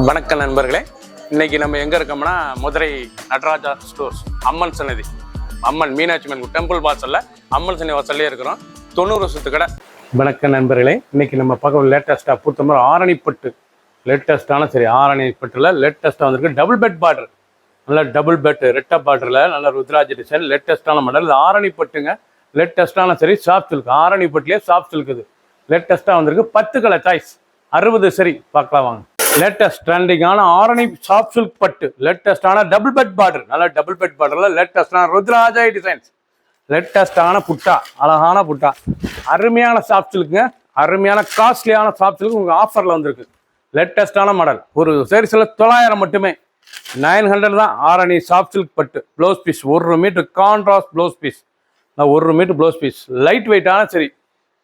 வணக்கம் நண்பர்களே, இன்னைக்கு நம்ம எங்க இருக்கோம்னா மதுரை நடராஜா ஸ்டோர்ஸ் அம்மன் சன்னதி, அம்மன் மீனாட்சி அம்மன் டெம்பிள் வாசல்ல அம்மன் சன்னதி வாசல்லே இருக்கிறோம். 90 வருஷத்து கடை. வணக்கம் நண்பர்களே, இன்னைக்கு நம்ம பார்க்க லேட்டஸ்டா புத்தம்பரம் ஆரணிப்பட்டு லேட்டஸ்டான ஆரணிப்பட்டுல லேட்டஸ்டா வந்திருக்கு. டபுள் பெட் பார்டர், நல்லா டபுள் பெட் ரெட்டா பார்டர்ல நல்ல ருத்ராஜ் டிசைன் லேட்டஸ்டான மாடல். ஆரணிப்பட்டுங்க, லேட்டஸ்டான சாஃப்ட் சில்க். ஆரணிப்பட்டுலேயே சாஃப்ட் சில்க் இது லேட்டஸ்டா வந்திருக்கு. 10 கலர் சாய்ஸ், 60 பார்க்கலாம் வாங்க. லேட்டஸ்ட் ட்ரெண்டிங்கான ஆரணி சாஃப்ட் சில்க் பட்டு, லேட்டஸ்டான டபுள் பெட் பார்டர், நல்ல டபுள் பெட் பார்டர்ல லேட்டஸ்டான ருத்ராஜாய் டிசைன்ஸ், லேட்டஸ்டான புட்டா, அழகான புட்டா, அருமையான சாஃப்ட் சில்க்குங்க, அருமையான காஸ்ட்லியான சாஃப்ட் சில்க் உங்களுக்கு ஆஃபர்ல வந்திருக்கு. லேட்டஸ்டான மாடல். ஒரு சீரிஸ்ல 900 மட்டுமே, 900 தான். ஆரணி சாஃப்ட் சில்க் பட்டு blouse piece 1 metre contrast blouse piece, 1 metre blouse piece, light வெயிட்டான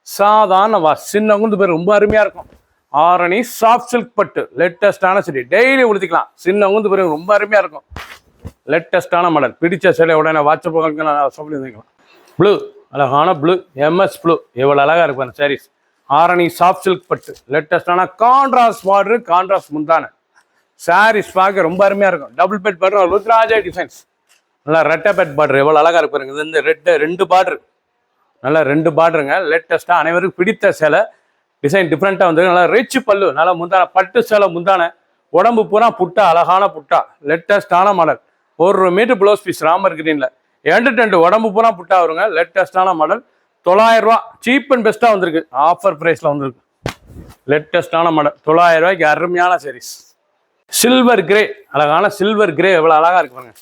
சாதாரண சின்ன குண்டு பேர் ரொம்ப அருமையா இருக்கும். ஆரணி சாஃப்ட் சில்க் பட்டு லேட்டஸ்டான டெய்லி உடுத்திக்கலாம். சின்ன உந்து பிறகு ரொம்ப அருமையா இருக்கும். லேட்டஸ்டான மாடல். பிடிச்ச சேலை உடனே வாட்ஸ்அப் சொல்லிக்கலாம். ப்ளூ, அழகான ப்ளூ, எம்எஸ் ப்ளூ, எவ்வளோ அழகா இருக்கும் அந்த சாரீஸ். ஆரணி சாஃப்ட் சில்க் பட்டு லேட்டஸ்டான கான்ட்ராஸ்ட் பார்டர், கான்ட்ராஸ்ட் முந்தான சாரீஸ் பார்க்க ரொம்ப அருமையா இருக்கும். டபுள் பெட் பார்டர், ருத்ராஜா டிசைன்ஸ், நல்லா ரெட்டை பெட் பார்டர், எவ்வளோ அழகா இருப்பாருங்க. இது வந்து ரெண்டு பார்டர், நல்லா 2 பார்டருங்க. லேட்டஸ்டா அனைவருக்கும் பிடித்த சேலை. டிசைன் டிஃப்ரெண்ட்டாக வந்து நல்லா ரிச் பல்லு, நல்லா முந்தான பட்டு சேலை முந்தான, உடம்பு பூரா புட்டா, அழகான புட்டா, லேட்டஸ்டான model. 1 metre blouse piece Ramar கிரீனில், எண்டு உடம்பு பூரா புட்டா வருங்க. லேட்டஸ்டான மாடல். 900 ரூபா, சீப் அண்ட் பெஸ்ட்டாக வந்திருக்கு. ஆஃபர் ப்ரைஸில் வந்திருக்கு. லேட்டஸ்டான மாடல், 900 ரூபாய்க்கு அருமையான சாரீஸ். சில்வர் கிரே, அழகான சில்வர் கிரே, எவ்வளோ அழகாக இருக்கு பாருங்க.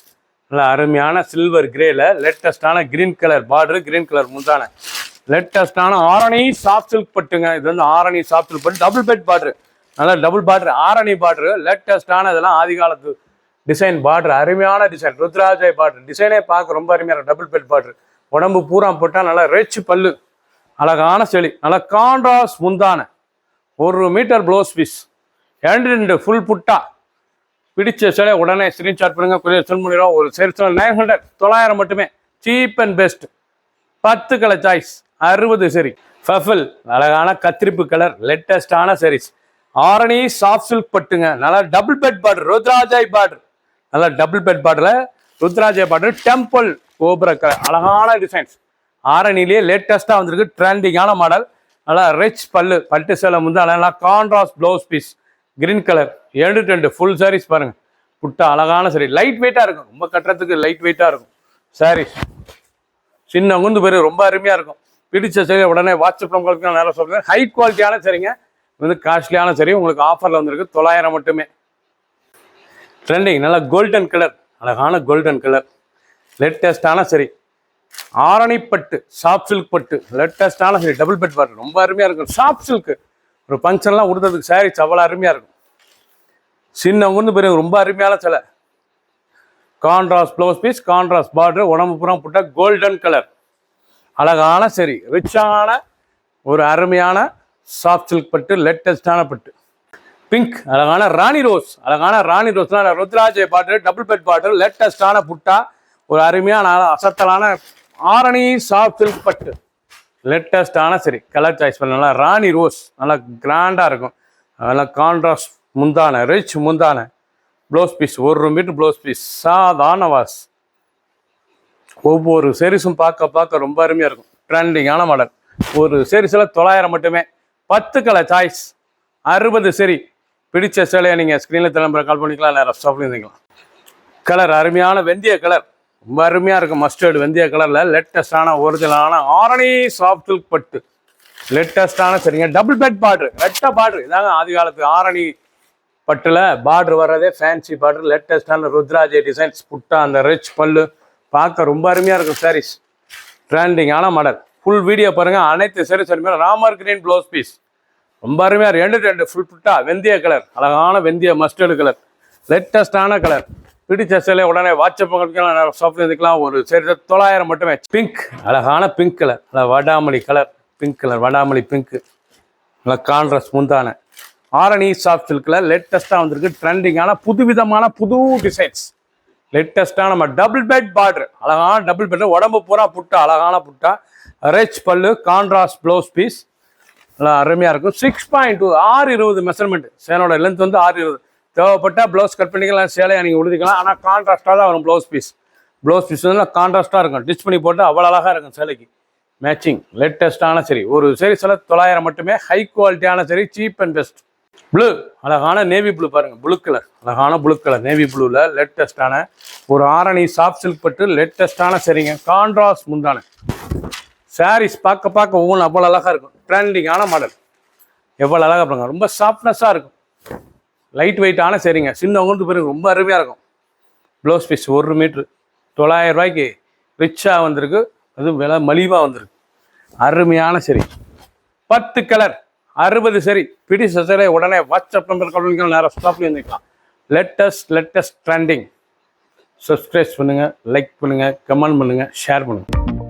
நல்லா அருமையான சில்வர் கிரேல லேட்டஸ்டான green colour border, green colour முந்தான, லேட்டஸ்டான ஆரணி சாஃப்ட் சில்க் பட்டுங்க. இது வந்து ஆரணி சாஃப்ட் சில்க் பட்டு, டபுள் பெட் பார்டர், நல்லா டபுள் பார்டர், ஆரணி பார்டர், லேட்டஸ்டான இதெல்லாம் ஆதி காலத்து டிசைன் பார்டர், அருமையான டிசைன். ருத்ராஜாய் பார்டர் டிசைனே பார்க்க ரொம்ப அருமையாக இருக்கும். டபுள் பெட் பார்டர், உடம்பு பூரா போட்டால் நல்லா ரிச் பல்லு, அழகான செளி, நல்லா கான்ட்ராஸ்ட் முந்தான, 1 மீட்டர் ப்ளவுஸ் பீஸ், 2 ஃபுல் புட்டா. பிடிச்ச சேலை உடனே ஸ்கிரீன்ஷாட் பண்ணுங்க, கொஞ்சம் செல் பண்ணிடுவோம். ஒரு சேல் 900, 900 மட்டுமே, cheap and best. 10 colour choice, 60 ஃபஃபில், அழகான கத்திரிப்பு கலர், லேட்டஸ்டான சாரீஸ். ஆரணி சாஃப்ட் சில்க் பட்டுங்க, நல்லா டபுள் பெட் பார்டர், ருத்ராஜாய் பார்டர், நல்லா டபுள் பெட் பார்டர்ல ருத்ராஜாய் பார்டர், டெம்பிள் கோபுர கலர், அழகான டிசைன்ஸ். ஆரணிலேயே லேட்டஸ்டா வந்திருக்கு. ட்ரெண்டிங்கான மாடல், நல்லா ரிச் பல்லு, பட்டு சேலை முந்தா, நல்லா contrast blouse piece, green colour, 2 full sarees பாருங்க. புட்டா அழகான சாரி, லைட் வெயிட்டா இருக்கும், ரொம்ப கட்டுறதுக்கு லைட் வெயிட்டா இருக்கும் சாரீஸ். சின்ன குந்து பேர் ரொம்ப அருமையா இருக்கும். பிடிச்ச சரி உடனே வாட்ஸ்அப் உங்களுக்கு நேரம் சொல்றேன். ஹை குவாலிட்டியான சரிங்க, வந்து காஸ்ட்லியான சரி உங்களுக்கு ஆஃபர்ல வந்திருக்கு. 900 மட்டுமே. ட்ரெண்டிங், நல்லா கோல்டன் கலர், அழகான கோல்டன் கலர், லேட்டஸ்டான சரி. ஆரணிப்பட்டு சாஃப்ட் சில்க் பட்டு, லேட்டஸ்டான சரி, டபுள் பெட் பார்டர், ரொம்ப அருமையா இருக்கும். சாஃப்ட் சில்க் ஒரு ஃபங்க்ஷன்லாம் உடுறதுக்கு சாரீஸ் அவ்வளோ அருமையா இருக்கும். சின்ன குந்து பேர் ரொம்ப அருமையான சிலை. Contrast blouse piece, contrast border, உடம்பு புறம் புட்டா, கோல்டன் கலர், அழகான சரி, ரிச்சான ஒரு அருமையான சாஃப்ட் சில்க் பட்டு, லேட்டஸ்டான பட்டு. பிங்க், அழகான ராணி ரோஸ், அழகான ராணி ரோஸ்லாம் ருத்ராஜை பார்டர், டபுள் பெட் பார்டர், லேட்டஸ்டான புட்டா, ஒரு அருமையான அசத்தலான ஆரணி சாஃப்ட் சில்க் பட்டு, லேட்டஸ்டான சரி. கலர் சாய்ஸ் பண்ணலாம். ராணி ரோஸ் நல்லா கிராண்டாக இருக்கும். நல்லா கான்ட்ராஸ்ட் முந்தான, ரிச் முந்தான, blouse piece 1 metre blouse piece, சாதாரண வாஸ். ஒவ்வொரு சேரீஸும் பார்க்க ரொம்ப அருமையாக இருக்கும். ட்ரெண்டிங்கான மாடல். ஒரு சேரீஸில் 900 மட்டுமே. 10 கலர் சாய்ஸ், 60 சரி. பிடிச்ச சேலையை நீங்கள் ஸ்க்ரீனில் திரும்ப கால் பண்ணிக்கலாம், இல்லை ரஃப் ஷாப்லையும் இருந்துக்கலாம். கலர் அருமையான வெந்தய கலர், ரொம்ப அருமையாக இருக்கும். மஸ்டர்டு வெந்தய கலரில் லேட்டஸ்டான ஒரிஜினலான ஆரணி சாஃப்ட் சில்க் பட்டு, லேட்டஸ்டான சரிங்க. டபுள் பெட் பார்டர், ரெட்டை பார்டர், இதாங்க ஆதி காலத்து ஆரணி பட்டுல பார்டர் வர்றதே ஃபேன்சி பார்டர், லேட்டஸ்டான ருத்ராஜை டிசைன்ஸ், புட்டா, அந்த ரிச் பல்லு, பார்க்க ரொம்ப அருமையாக இருக்கும் சாரீஸ். ட்ரெண்டிங்கான மாடல். ஃபுல் வீடியோ பாருங்கள். அனைத்து சாரீஸ் அருமையான ராமர் கிரீன் ப்ளவுஸ் பீஸ், ரொம்ப அருமையாக 2 ஃபுல் புட்டா, வெந்தய கலர், அழகான வெந்தய மஸ்டர்டு கலர், லேட்டஸ்டான கலர். பிடிச்ச சேலை உடனே வாட்ஸ்அப் ஷாப்பில் இருந்துக்கலாம். ஒரு சரி 900 மட்டுமே. பிங்க், அழகான பிங்க் கலர், நல்லா வடாமலி கலர், பிங்க் கலர், வடாமலி பிங்க், நல்லா கான்ட்ராஸ்ட் முந்தான, ஆரணி சாஃப்ட் சில்க்ல லேட்டஸ்டாக வந்திருக்கு. ட்ரெண்டிங்கான புதுவிதமான புது டிசைன்ஸ், லேட்டஸ்டான டபுள் பெட் பார்டர், அழகான டபுள் பெட், உடம்பு பூரா புட்டா, அழகான புட்டா, ரிச் பல்லு, கான்ட்ராஸ்ட் ப்ளவுஸ் பீஸ், நல்லா அருமையாக இருக்கும். 6.2, 620 மெஷர்மெண்ட். சேனோட லென்த் வந்து 620, தேவைப்பட்டால் ப்ளவுஸ் கட் பண்ணிக்கலாம், சேலையை நீங்கள் உடுத்திக்கலாம். ஆனால் கான்ட்ராஸ்ட்டாக தான் வரும் ப்ளவுஸ் பீஸ். ப்ளவுஸ் பீஸ் வந்து கான்ட்ராஸ்ட்டாக இருக்கும். டிச் பண்ணி போட்டு அவ்வளோ அழகாக இருக்கும் சேலைக்கு மேட்சிங். லேட்டஸ்ட்டான சரி, ஒரு சரி சில 900 மட்டுமே. ஹை குவாலிட்டியான சரி, சீப் அண்ட் பெஸ்ட். ப்ளூ, அழகான நேவி ப்ளூ பாருங்கள், ப்ளூ கலர், அழகான ப்ளூ கலர் நேவி ப்ளூவில் லேட்டஸ்ட்டான ஒரு ஆரணி சாஃப்ட் சில்க் பட்டு லேட்டஸ்ட்டான சரிங்க. கான்ட்ராஸ்ட் முந்தான சாரீஸ் பார்க்க ஒவ்வொன்றும் அவ்வளோ அழகாக இருக்கும். ட்ரெண்டிங்கான மாடல், எவ்வளோ அழகாக பாருங்க. ரொம்ப சாஃப்ட்னஸாக இருக்கும், லைட் வெயிட்டான சரிங்க. சின்னவங்களுக்கு பிறகு ரொம்ப அருமையாக இருக்கும். ப்ளவுஸ் பீஸ் 1 மீட்ரு 900 ரூபாய்க்கு ரிச்சாக வந்திருக்கு. அதுவும் விலை மலிவாக வந்திருக்கு. அருமையான சரி, 10 கலர் 60 சரி. பிடிச்ச சரி உடனே வாட்ஸ்அப் நம்பர் கால் நேரம் ஸ்டாப்லேயே வந்துக்கலாம். Latest trending. சப்ஸ்கிரைப் பண்ணுங்கள், லைக் பண்ணுங்கள், கமெண்ட் பண்ணுங்கள், ஷேர் பண்ணுங்கள்.